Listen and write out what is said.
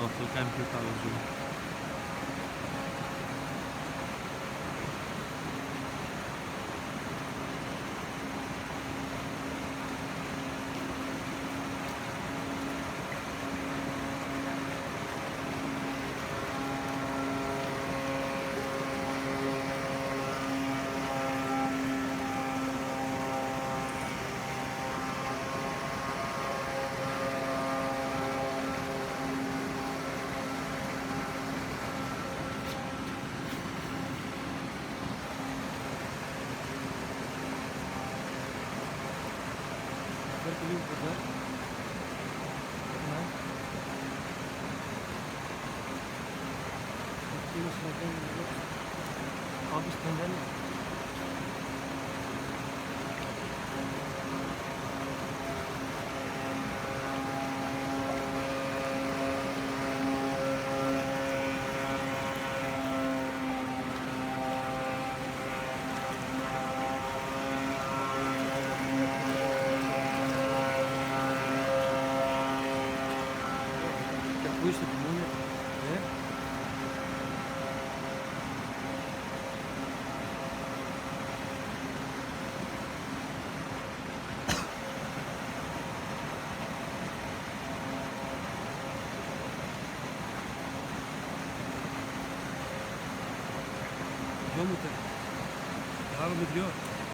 estava, foi o carro que eu estava junto. Bekleyin burada. Hemen. Bekleyin sınavdan gidiyoruz. Abi standart mı? Bu işte bunu ne? Gidiyor mu? Devam ediyor.